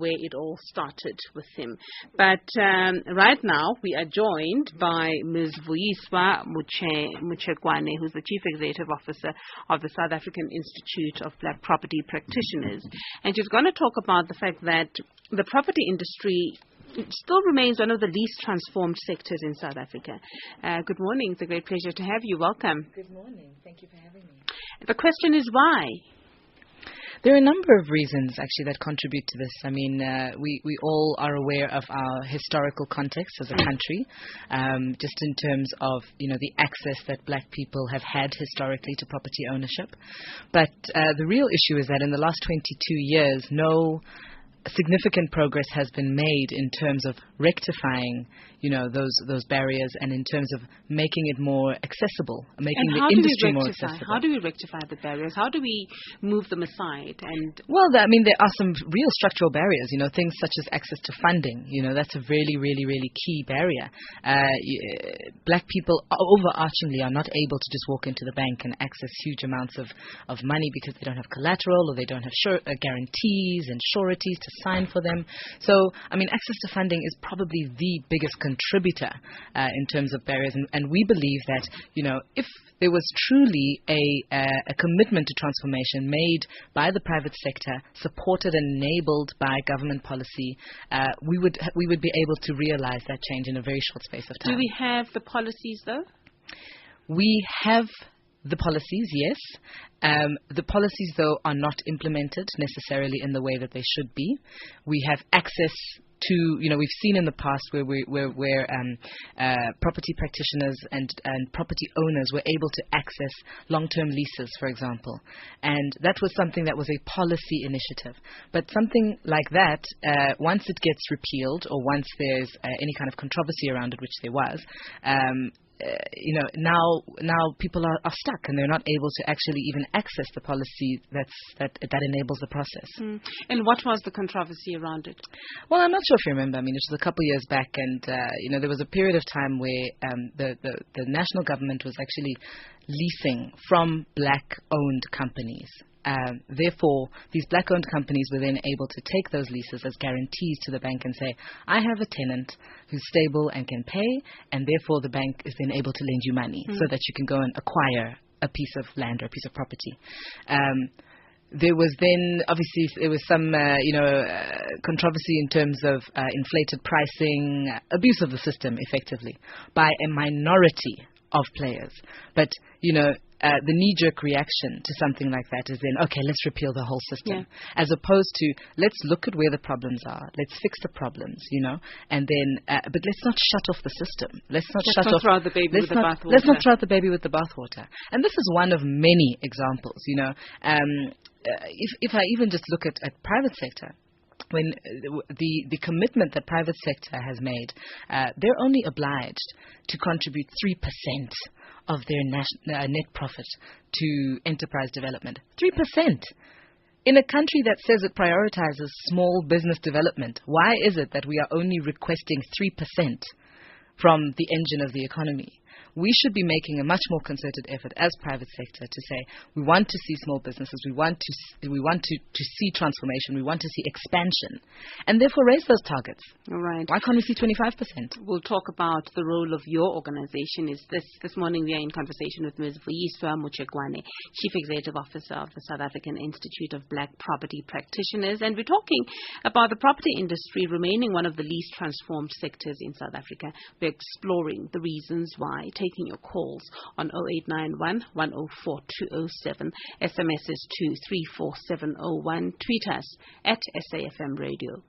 where it all started with him. But right now, we are joined by Ms. Vuyiswa Mutshekwane, who's the Chief Executive Officer of the South African Institute of Black Property Practitioners. And she's going to talk about the fact that the property industry still remains one of the least transformed sectors in South Africa. Good morning. It's a great pleasure to have you. Welcome. Good morning. Thank you for having me. The question is why? There are a number of reasons, actually, that contribute to this. I mean, we all are aware of our historical context as a country, just in terms of, the access that black people have had historically to property ownership. But the real issue is that in the last 22 years, no significant progress has been made in terms of rectifying, those barriers, and in terms of making it more accessible, making the industry more accessible. How do we rectify the barriers? How do we move them aside? There are some real structural barriers. Things such as access to funding. That's a really, really, really key barrier. Black people overarchingly are not able to just walk into the bank and access huge amounts of money because they don't have collateral, or they don't have guarantees and sureties to sign for them. So, access to funding is probably the biggest contributor in terms of barriers. And we believe that, if there was truly a commitment to transformation made by the private sector, supported and enabled by government policy, we would be able to realize that change in a very short space of time. Do we have the policies, though? We have the policies, yes. The policies, though, are not implemented necessarily in the way that they should be. We have access to, we've seen in the past where property practitioners and property owners were able to access long-term leases, for example. And that was something that was a policy initiative. But something like that, once it gets repealed, or once there's any kind of controversy around it, which there was, now people are stuck, and they're not able to actually even access the policy that enables the process. And what was the controversy around it? Well, I'm not sure if you remember. It was a couple of years back, and there was a period of time where the national government was actually leasing from black-owned companies. Therefore, these black-owned companies were then able to take those leases as guarantees to the bank and say, I have a tenant who's stable and can pay, and therefore the bank is then able to lend you money so that you can go and acquire a piece of land or a piece of property. There was then, obviously, there was some, controversy in terms of inflated pricing, abuse of the system, effectively, by a minority of players. But, the knee-jerk reaction to something like that is then, okay, let's repeal the whole system, as opposed to let's look at where the problems are, let's fix the problems, and then, but let's not shut off the system. Let's not throw out the baby with the bathwater. Let's not throw out the baby with the bathwater. And this is one of many examples, If I even just look at private sector, when the commitment that private sector has made, they're only obliged to contribute 3% of their net profit to enterprise development. 3%. In a country that says it prioritizes small business development, why is it that we are only requesting 3% from the engine of the economy? We should be making a much more concerted effort as private sector to say we want to see small businesses, we want to see transformation, we want to see expansion, and therefore raise those targets. All right. Why can't we see 25%? We'll talk about the role of your organization. This morning we are in conversation with Ms. Vuyiswa Mutshekwane, Chief Executive Officer of the South African Institute of Black Property Practitioners, and we're talking about the property industry remaining one of the least transformed sectors in South Africa. We're exploring the reasons why, taking your calls on 0891 104 207, SMSs to 34701, tweet us at SAFM Radio.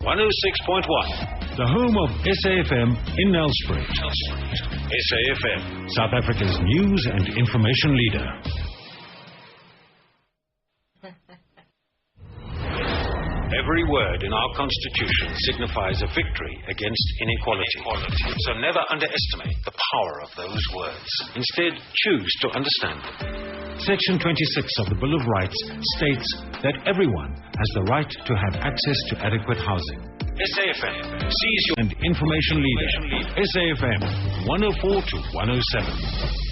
106.1, the home of SAFM in Nelspruit. SAFM, South Africa's news and information leader. Every word in our Constitution signifies a victory against inequality. So never underestimate the power of those words. Instead, choose to understand them. Section 26 of the Bill of Rights states that everyone has the right to have access to adequate housing. SAFM sees you and information leader. SAFM 104 to 107.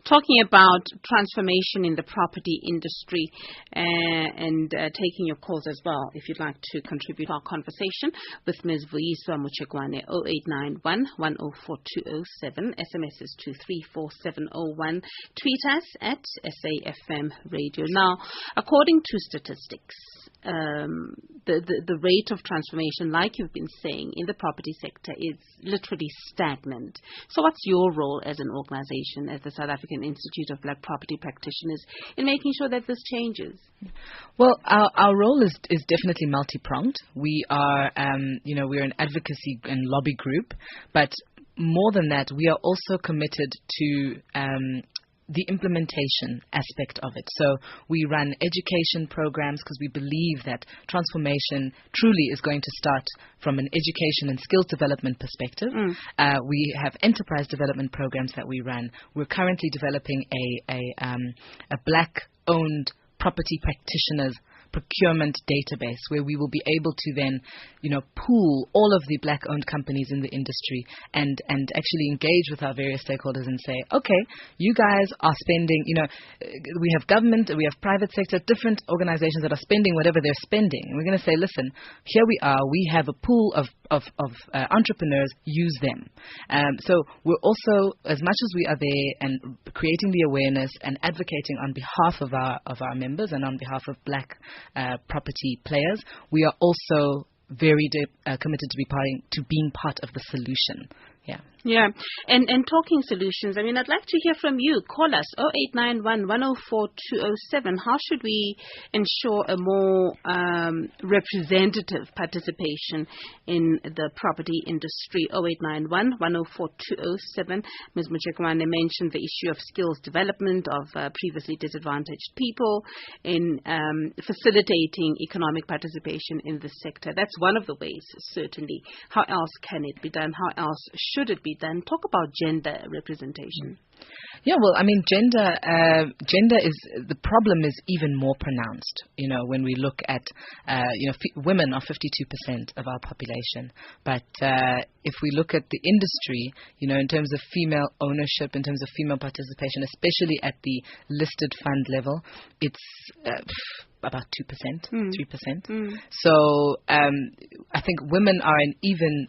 talking about transformation in the property industry and taking your calls as well if you'd like to contribute to our conversation with Ms. Vuyiswa Mutshekwane. 0891 104 207. SMS is 234701. Tweet us at SAFM Radio. Now, according to statistics, the rate of transformation, like you've been saying, in the property sector is literally stagnant. So what's your role as an organization, as the South African Institute of Black Property Practitioners, in making sure that this changes? Well, our role is definitely multi-pronged. We are, we're an advocacy and lobby group, but more than that, we are also committed to the implementation aspect of it. So we run education programs because we believe that transformation truly is going to start from an education and skills development perspective. We have enterprise development programs that we run. We're currently developing a black-owned property practitioners procurement database where we will be able to then, pool all of the black-owned companies in the industry and actually engage with our various stakeholders and say, okay, you guys are spending, we have government, we have private sector, different organizations that are spending whatever they're spending. And we're going to say, listen, here we are, we have a pool of entrepreneurs, use them. So we're also, as much as we are there and creating the awareness and advocating on behalf of our members and on behalf of black property players, we are also very committed to being part of the solution. Yeah. And talking solutions, I'd like to hear from you. Call us 0891 104 207. How should we ensure a more representative participation in the property industry? 0891 104 207. Ms. Mutshekwane mentioned the issue of skills development of previously disadvantaged people in facilitating economic participation in the sector. That's one of the ways, certainly. How else can it be done? How else should it be done? Talk about gender representation. Yeah, well, gender is, the problem is even more pronounced, when we look at, women are 52% of our population. But if we look at the industry, in terms of female ownership, in terms of female participation, especially at the listed fund level, it's about 2%, 3%. So I think women are an even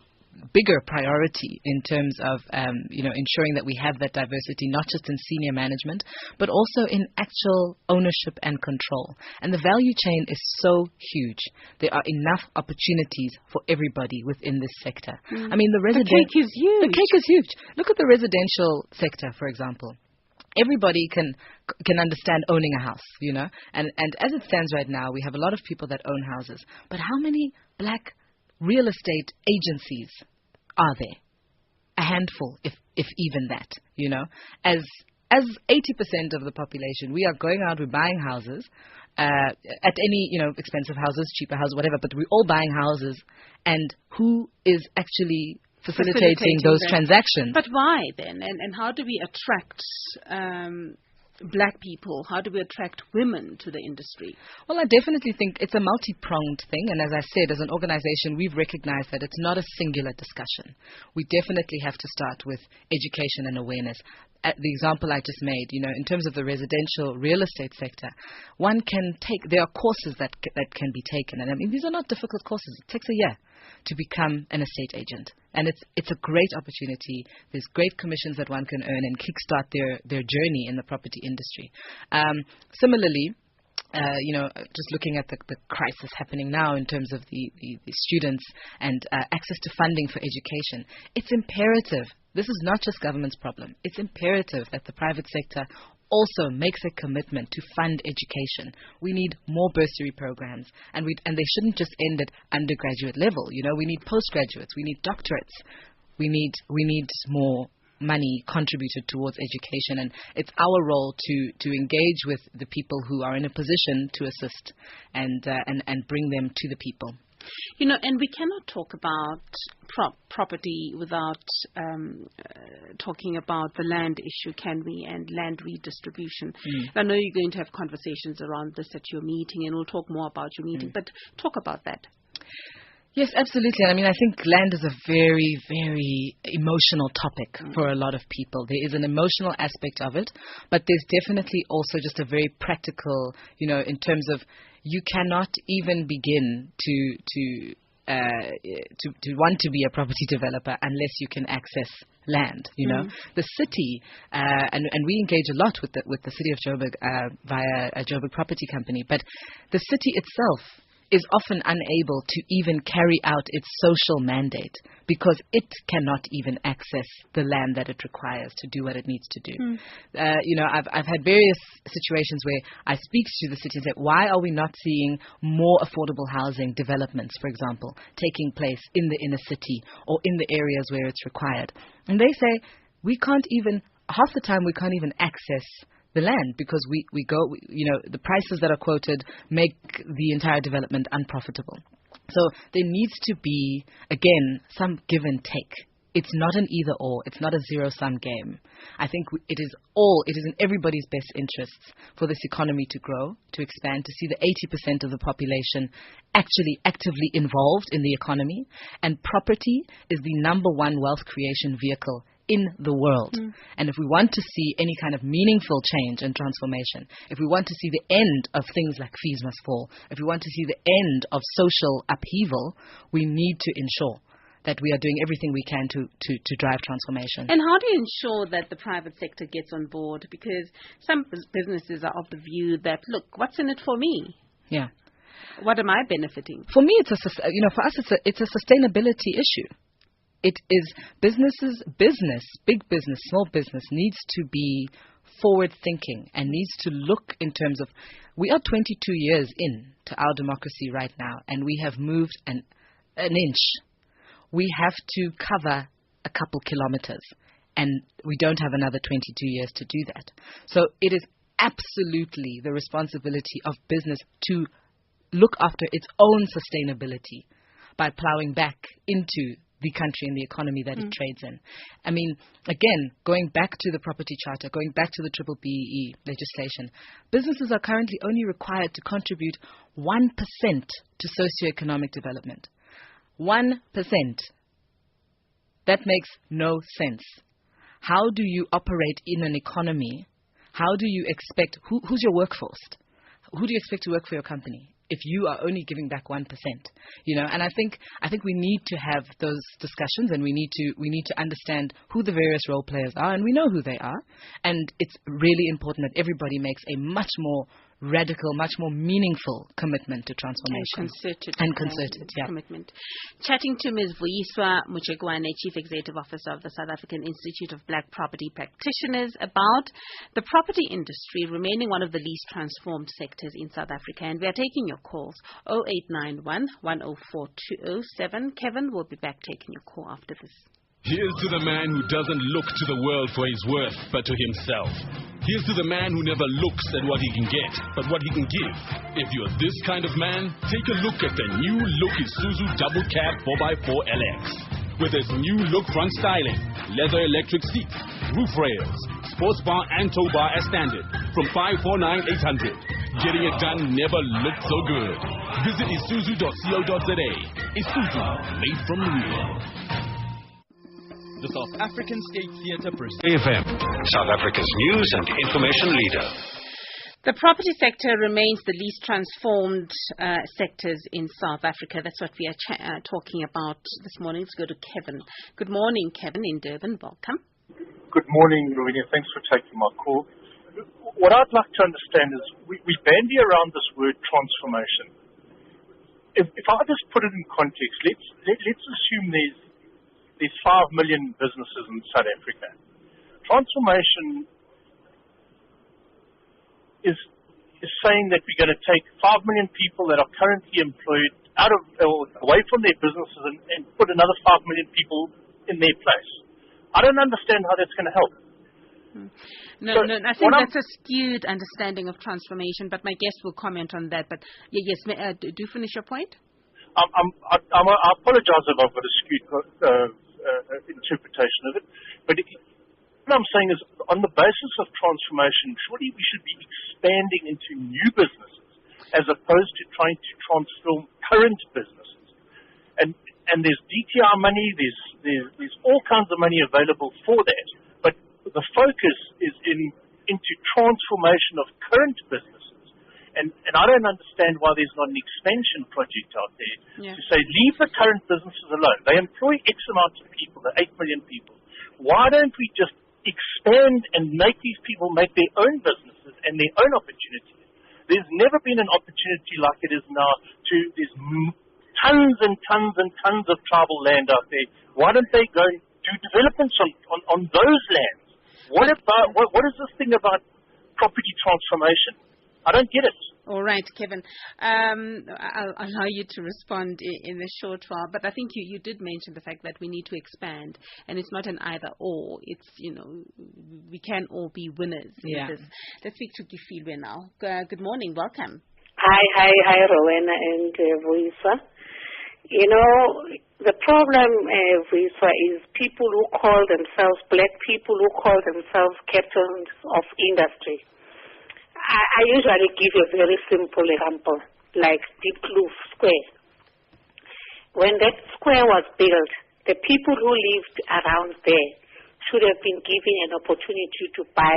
bigger priority in terms of ensuring that we have that diversity, not just in senior management, but also in actual ownership and control. And the value chain is so huge. There are enough opportunities for everybody within this sector. The cake is huge. The cake is huge. Look at the residential sector, for example. Everybody can understand owning a house, and as it stands right now, we have a lot of people that own houses. But how many black real estate agencies are there? A handful, if even that, As 80% of the population, we are going out, we're buying houses, at any, expensive houses, cheaper houses, whatever, but we're all buying houses, and who is actually facilitating those transactions? But why then? And how do we attract black people? How do we attract women to the industry? Well, I definitely think it's a multi-pronged thing. And as I said, as an organization, we've recognized that it's not a singular discussion. We definitely have to start with education and awareness. The example I just made, in terms of the residential real estate sector, one can there are courses that can be taken. And these are not difficult courses. It takes a year to become an estate agent. And it's a great opportunity. There's great commissions that one can earn and kickstart their journey in the property industry. Similarly, just looking at the crisis happening now in terms of the students and access to funding for education, it's imperative. This is not just government's problem. It's imperative that the private sector also makes a commitment to fund education. We need more bursary programs, and they shouldn't just end at undergraduate level. We need postgraduates, we need doctorates, we need more money contributed towards education, and it's our role to engage with the people who are in a position to assist and bring them to the people. And we cannot talk about property without talking about the land issue, can we, and land redistribution. I know you're going to have conversations around this at your meeting, and we'll talk more about your meeting, but talk about that. Yes, absolutely. I mean, I think land is a very, very emotional topic for a lot of people. There is an emotional aspect of it, but there's definitely also just a very practical, in terms of you cannot even begin to want to be a property developer unless you can access land. The city, and we engage a lot with the city of Joburg via a Joburg property company, but the city itself is often unable to even carry out its social mandate because it cannot even access the land that it requires to do what it needs to do. I've had various situations where I speak to the city and say, why are we not seeing more affordable housing developments, for example, taking place in the inner city or in the areas where it's required? And they say, half the time we can't even access the land because we go, the prices that are quoted make the entire development unprofitable. So there needs to be, again, some give and take. It's not an either or. It's not a zero-sum game. I think it is in everybody's best interests for this economy to grow, to expand, to see the 80% of the population actually actively involved in the economy. And property is the number one wealth creation vehicle in the world. And if we want to see any kind of meaningful change and transformation, if we want to see the end of things like fees must fall, if we want to see the end of social upheaval, we need to ensure that we are doing everything we can to drive transformation. And how do you ensure that the private sector gets on board? Because some businesses are of the view that, look, what's in it for me? Yeah. What am I benefiting? For me, for us, it's a sustainability issue. It is big business, small business needs to be forward thinking and needs to look in terms of, we are 22 years in to our democracy right now, and we have moved an inch. We have to cover a couple kilometers, and we don't have another 22 years to do that. So it is absolutely the responsibility of business to look after its own sustainability by plowing back into the country and the economy that it trades in. I mean, again, going back to the property charter, going back to the BBBEE legislation, businesses are currently only required to contribute 1% to socioeconomic development. 1%. That makes no sense. How do you operate in an economy? How do you expect, who's your workforce? Who do you expect to work for your company if you are only giving back 1%? And I think we need to have those discussions, and we need to understand who the various role players are, and we know who they are. And it's really important that everybody makes a much more radical, much more meaningful commitment to transformation. And concerted commitment. Chatting to Ms. Vuyiswa Mutshekwane, Chief Executive Officer of the South African Institute of Black Property Practitioners, about the property industry remaining one of the least transformed sectors in South Africa. And we are taking your calls, 0891 104 207. Kevin will be back taking your call after this. Here's to the man who doesn't look to the world for his worth, but to himself. Here's to the man who never looks at what he can get, but what he can give. If you're this kind of man, take a look at the new look Isuzu Double Cab 4x4 LX. With its new look front styling, leather electric seats, roof rails, sports bar and tow bar as standard, from 549,800. Getting it done never looked so good. Visit isuzu.co.za. Isuzu, made from real. The South African State Theatre presents SAFM, South Africa's news and information leader. The property sector remains the least transformed sectors in South Africa. That's what we are talking about this morning. Let's go to Kevin. Good morning, Kevin in Durban. Welcome. Good morning, Rowena. Thanks for taking my call. What I'd like to understand is we bandy around this word transformation. If I just put it in context, let's assume there's 5 million businesses in South Africa. Transformation is saying that we're going to take 5 million people that are currently employed away from their businesses and put another 5 million people in their place. I don't understand how that's going to help. No, I think that's a skewed understanding of transformation, but my guest will comment on that. But yes, do finish your point. I apologize if I've got a skewed interpretation of it, but what I'm saying is, on the basis of transformation, surely we should be expanding into new businesses as opposed to trying to transform current businesses. And and there's DTR money, there's all kinds of money available for that. But the focus is into transformation of current businesses. And I don't understand why there's not an expansion project out there to say, leave the current businesses alone. They employ X amount of people, the 8 million people. Why don't we just expand and make these people make their own businesses and their own opportunities? There's never been an opportunity like it is now. There's tons and tons and tons of tribal land out there. Why don't they go and do developments on those lands? What is this thing about property transformation? I don't get it. All right, Kevin. I'll allow you to respond in a short while, but I think you did mention the fact that we need to expand, and it's not an either or. It's, we can all be winners in this. Let's speak to Gifilwe now. Good morning. Welcome. Hi, Rowena and Vuyiswa. The problem, Vuyiswa, is people who call themselves black people who call themselves captains of industry. I usually give a very simple example, like Deep Kloof Square. When that square was built, the people who lived around there should have been given an opportunity to buy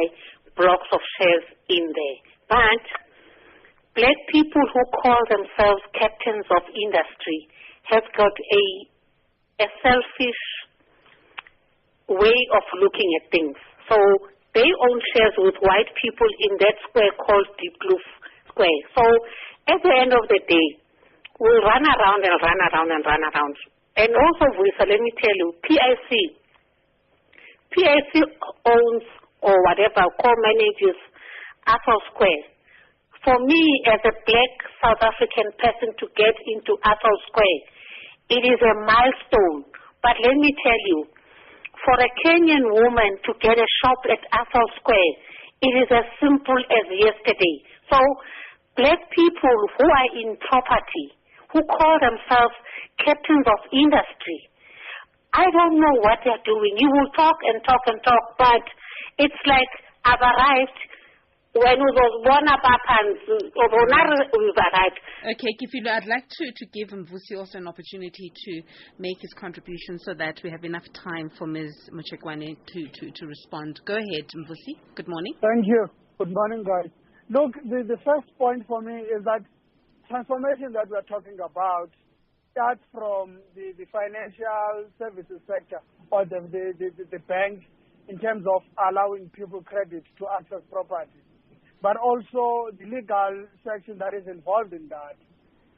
blocks of shares in there. But black people who call themselves captains of industry have got a selfish way of looking at things. So they own shares with white people in that square called Deep Kloof Square. So at the end of the day, we'll run around and run around and run around. And also, Vuyiswa, let me tell you, PIC owns or whatever, co-manages Athol Square. For me, as a black South African person to get into Athol Square, it is a milestone. But let me tell you, for a Kenyan woman to get a shop at Athol Square, it is as simple as yesterday. So black people who are in property, who call themselves captains of industry, I don't know what they're doing. You will talk and talk and talk, but it's like I've arrived when we was born we've arrived. Okay, Kifilwe, I'd like to give Mvusi also an opportunity to make his contribution so that we have enough time for Ms. Mutshekwane to respond. Go ahead, Mvusi. Good morning. Thank you. Good morning, guys. Look, the first point for me is that transformation that we're talking about starts from the financial services sector or the bank in terms of allowing people credit to access property, but also the legal section that is involved in that.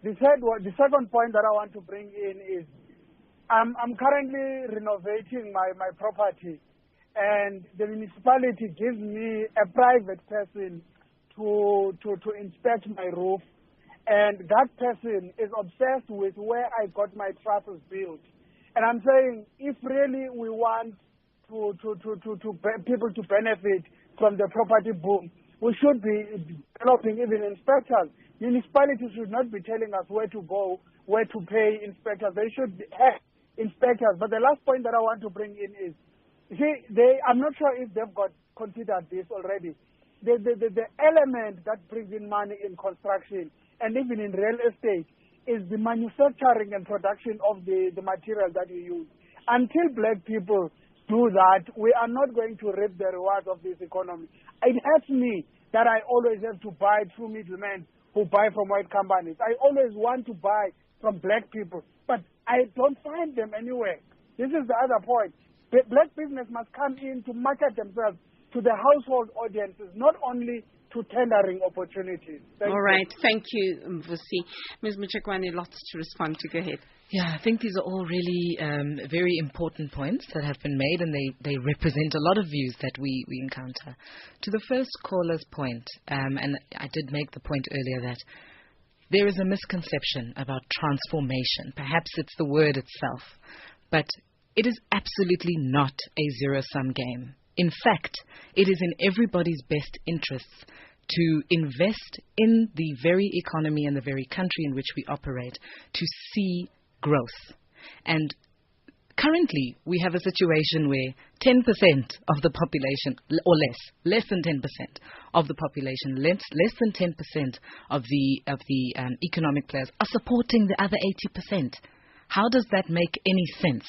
The second point that I want to bring in is I'm currently renovating my property, and the municipality gives me a private person to inspect my roof, and that person is obsessed with where I got my trusses built. And I'm saying, if really we want people to benefit from the property boom, we should be developing even inspectors. Municipalities should not be telling us where to go, where to pay inspectors. They should have inspectors. But the last point that I want to bring in is, I'm not sure if they've considered this already. The element that brings in money in construction and even in real estate is the manufacturing and production of the material that you use. Until black people do that, we are not going to reap the rewards of this economy. It hurts me that I always have to buy through middlemen who buy from white companies. I always want to buy from black people, but I don't find them anywhere. This is the other point. Black business must come in to market themselves to the household audiences, not only to tendering opportunities. All right. Thank you, Mvusi. Ms. Mutshekwane, lots to respond to. Go ahead. Yeah, I think these are all really very important points that have been made, and they represent a lot of views that we encounter. To the first caller's point, and I did make the point earlier that there is a misconception about transformation. Perhaps it's the word itself, but it is absolutely not a zero-sum game. In fact, it is in everybody's best interests to invest in the very economy and the very country in which we operate to see growth. And currently, we have a situation where 10% of the population, or less than 10% of the population, less than 10% of the economic players are supporting the other 80%. How does that make any sense?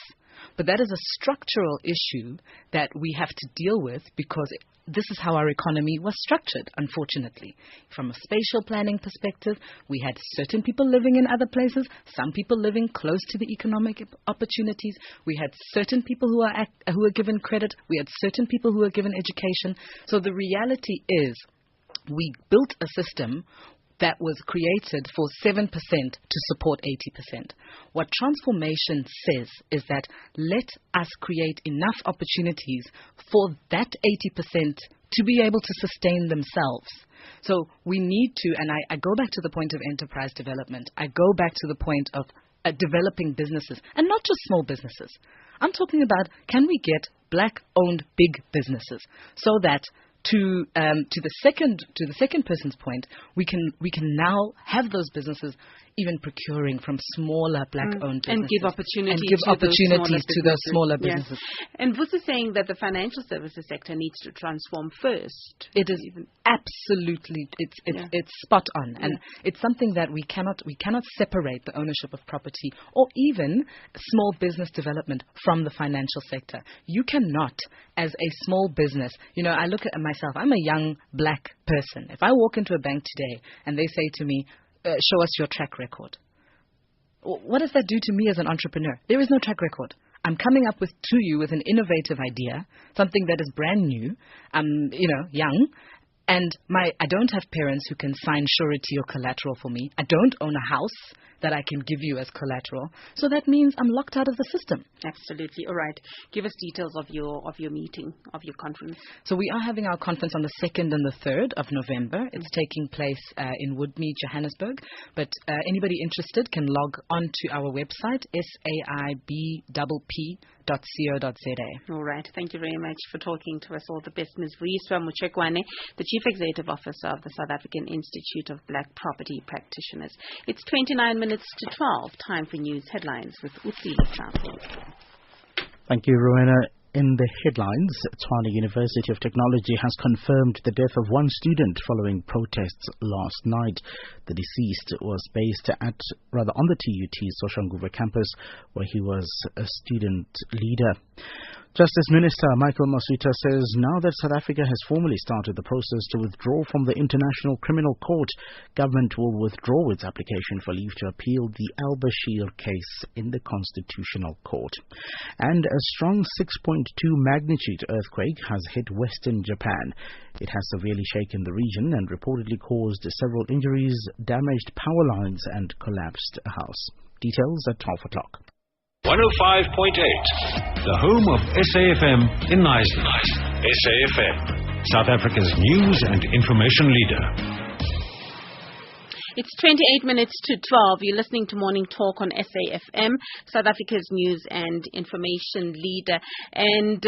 But that is a structural issue that we have to deal with because this is how our economy was structured, unfortunately. From a spatial planning perspective, we had certain people living in other places, some people living close to the economic opportunities. We had certain people who are given credit. We had certain people who are given education. So the reality is we built a system that was created for 7% to support 80%. What transformation says is that let us create enough opportunities for that 80% to be able to sustain themselves. So we need to, and I go back to the point of enterprise development. I go back to the point of developing businesses, and not just small businesses. I'm talking about, can we get black-owned big businesses so that to the second person's point, we can now have those businesses even procuring from smaller black-owned businesses. And give opportunities to those smaller businesses. Yeah. And Vus is saying that the financial services sector needs to transform first. It is absolutely, it's spot on. And it's something that we cannot separate the ownership of property or even small business development from the financial sector. You cannot, as a small business, I look at myself, I'm a young black person. If I walk into a bank today and they say to me, show us your track record. What does that do to me as an entrepreneur? There is no track record. I'm coming up to you with an innovative idea, something that is brand new. I'm, young. And I don't have parents who can sign surety or collateral for me. I don't own a house that I can give you as collateral. So that means I'm locked out of the system. Absolutely. All right. Give us details of your meeting, of your conference. So we are having our conference on the 2nd and the 3rd of November. It's taking place in Woodmead, Johannesburg. But anybody interested can log on to our website, SAIBPP.co.za. All right. Thank you very much for talking to us. All the best, Ms. Vuyiswa Mutshekwane, the Chief Executive Officer of the South African Institute of Black Property Practitioners. It's 29 minutes to 12. Time for news headlines with Utsile Sample. Thank you, Rowena. In the headlines, Tshwane University of Technology has confirmed the death of one student following protests last night. The deceased was based on the TUT Soshanguve campus, where he was a student leader. Justice Minister Michael Masuta says now that South Africa has formally started the process to withdraw from the International Criminal Court, government will withdraw its application for leave to appeal the Al-Bashir case in the Constitutional Court. And a strong 6.2 magnitude earthquake has hit western Japan. It has severely shaken the region and reportedly caused several injuries, damaged power lines and collapsed a house. Details at 12 o'clock. 105.8, the home of SAFM in Knysna. SAFM, South Africa's news and information leader. It's 28 minutes to 12. You're listening to Morning Talk on SAFM, South Africa's news and information leader. And